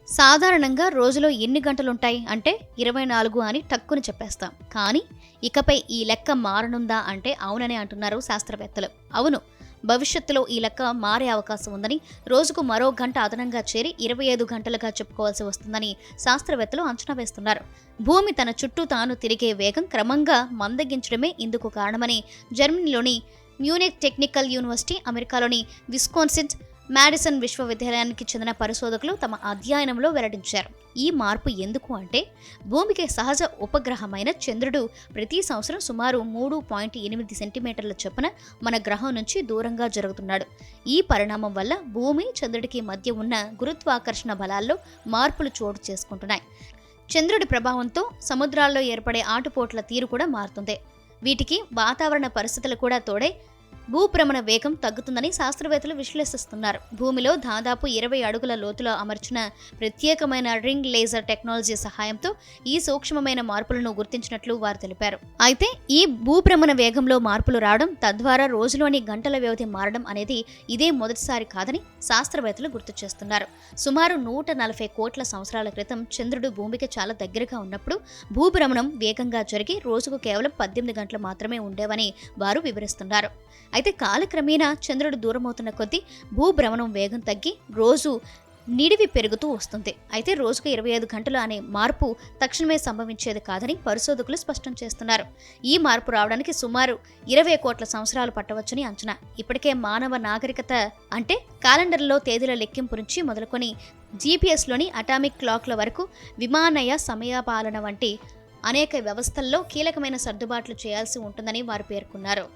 సాధారణంగా రోజులో ఎన్ని గంటలుంటాయి అంటే 24 అని టక్కుని చెప్పేస్తాం. కానీ ఇకపై ఈ లెక్క మారనుందా అంటే అవుననే అంటున్నారు శాస్త్రవేత్తలు. అవును, భవిష్యత్తులో ఈ లెక్క మారే అవకాశం ఉందని, రోజుకు మరో గంట అదనంగా చేరి 25 గంటలుగా చెప్పుకోవాల్సి వస్తుందని శాస్త్రవేత్తలు అంచనా వేస్తున్నారు. భూమి తన చుట్టూ తాను తిరిగే వేగం క్రమంగా మందగించడమే ఇందుకు కారణమని జర్మనీలోని మ్యూనిక్ టెక్నికల్ యూనివర్సిటీ, అమెరికాలోని విస్కాన్సిన్ మాడిసన్ విశ్వవిద్యాలయానికి చెందిన పరిశోధకులు తమ అధ్యయనంలో వెల్లడించారు. ఈ మార్పు ఎందుకు అంటే, భూమికి సహజ ఉపగ్రహమైన చంద్రుడు ప్రతి సంవత్సరం సుమారు 3.8 సెంటీమీటర్ల చొప్పున మన గ్రహం నుంచి దూరంగా జరుగుతున్నాడు. ఈ పరిణామం వల్ల భూమి, చంద్రుడికి మధ్య ఉన్న గురుత్వాకర్షణ బలాల్లో మార్పులు చోటు చేసుకుంటున్నాయి. చంద్రుడి ప్రభావంతో సముద్రాల్లో ఏర్పడే ఆటుపోట్ల తీరు కూడా మారుతుంది. వీటికి వాతావరణ పరిస్థితులు కూడా తోడై భూభ్రమణ వేగం తగ్గుతుందని శాస్త్రవేత్తలు విశ్లేషిస్తున్నారు. భూమిలో దాదాపు 20 అడుగుల లోతులో అమర్చిన ప్రత్యేకమైన రింగ్ లేజర్ టెక్నాలజీ సహాయంతో ఈ సూక్ష్మమైన మార్పులను గుర్తించినట్లు వారు తెలిపారు. అయితే ఈ భూభ్రమణ వేగంలో మార్పులు రావడం, తద్వారా రోజులోని గంటల వ్యవధి మారడం అనేది ఇదే మొదటిసారి కాదని శాస్త్రవేత్తలు గుర్తు చేస్తున్నారు. సుమారు 140 కోట్ల సంవత్సరాల క్రితం చంద్రుడు భూమికి చాలా దగ్గరగా ఉన్నప్పుడు భూభ్రమణం వేగంగా జరిగి రోజుకు కేవలం 18 గంటలు మాత్రమే ఉండేవని వారు వివరిస్తున్నారు. అయితే కాలక్రమేణా చంద్రుడు దూరమవుతున్న కొద్దీ భూభ్రమణం వేగం తగ్గి రోజు నిడివి పెరుగుతూ వస్తుంది. అయితే రోజుకు 25 గంటలు అనే మార్పు తక్షణమే సంభవించేది కాదని పరిశోధకులు స్పష్టం చేస్తున్నారు. ఈ మార్పు రావడానికి సుమారు 20 కోట్ల సంవత్సరాలు పట్టవచ్చని అంచనా. ఇప్పటికే మానవ నాగరికత అంటే క్యాలెండర్లో తేదీల లెక్కింపు నుంచి మొదలుకొని జీపీఎస్లోని అటామిక్ క్లాక్ల వరకు విమానయ సమయపాలన వంటి అనేక వ్యవస్థల్లో కీలకమైన సర్దుబాట్లు చేయాల్సి ఉంటుందని వారు పేర్కొన్నారు.